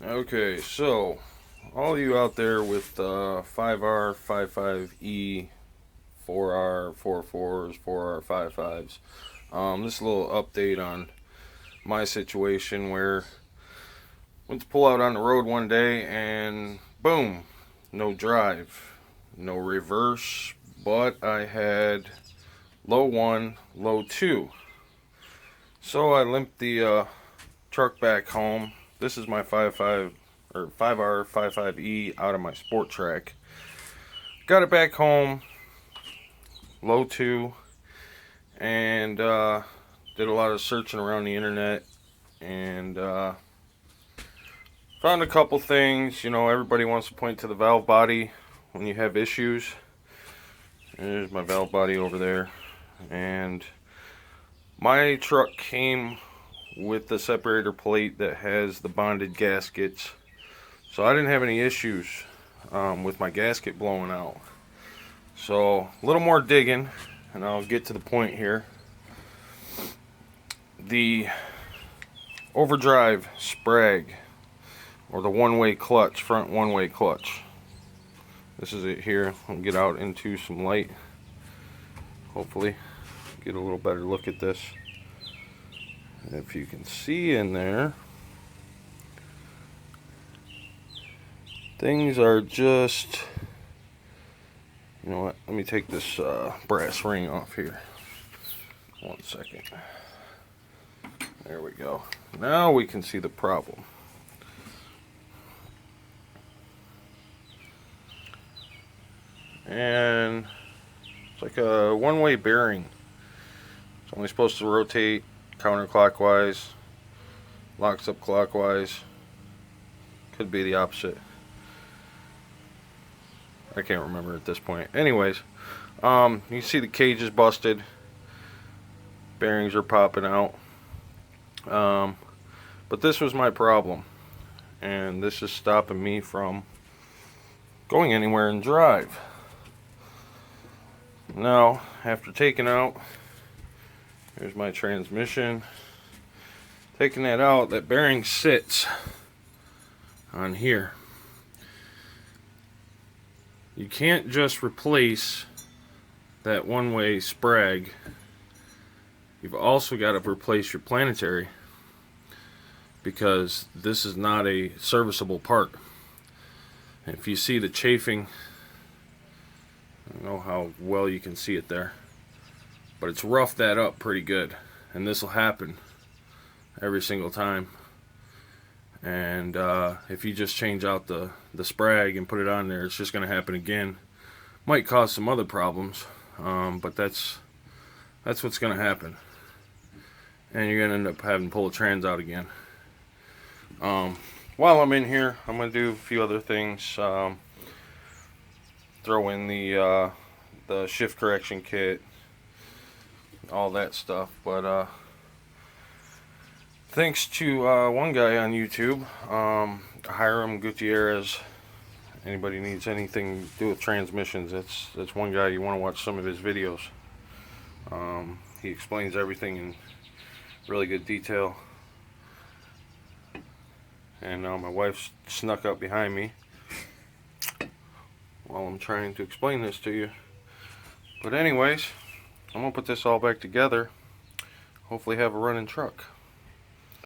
Okay, so all you out there with 5R, 55E, 4R, 44s, 4R, 55s, this is a little update on my situation where went to pull out on the road one day and boom, no drive, no reverse, but I had low 1, low 2. So I limped the truck back home. This is my 55 or 5R 55E out of my sport track. Got it back home, low 2, and did a lot of searching around the internet and found a couple things. You know, everybody wants to point to the valve body when you have issues. There's my valve body over there, and my truck came with the separator plate that has the bonded gaskets, so I didn't have any issues with my gasket blowing out. So a little more digging and I'll get to the point here. The overdrive sprag, or the one-way clutch, front one-way clutch, this is it here. I'll get out into some light, hopefully get a little better look at this. If you can see in there, things are just, you know what, let me take this brass ring off here. 1 second. There we go. Now we can see the problem. And it's like a one-way bearing. It's only supposed to rotate counterclockwise, locks up clockwise. Could be the opposite. I can't remember at this point. Anyways, you see the cage is busted. Bearings are popping out. But this was my problem, and this is stopping me from going anywhere and drive. Now, after taking out, here's my transmission. Taking that out, that bearing sits on here. You can't just replace that one-way sprag. You've also got to replace your planetary, because this is not a serviceable part. And if you see the chafing, I don't know how well you can see it there, but it's roughed that up pretty good, and this will happen every single time. And if you just change out the sprag and put it on there, it's just going to happen again. Might cause some other problems, but that's what's going to happen, and you're going to end up having to pull the trans out again. While I'm in here, I'm going to do a few other things. Throw in the shift correction kit, all that stuff. But thanks to one guy on YouTube, Hiram Gutierrez. Anybody needs anything to do with transmissions, that's one guy you want to watch some of his videos. He explains everything in really good detail. And my wife snuck up behind me while I'm trying to explain this to you. But anyways, I'm gonna put this all back together. Hopefully have a running truck.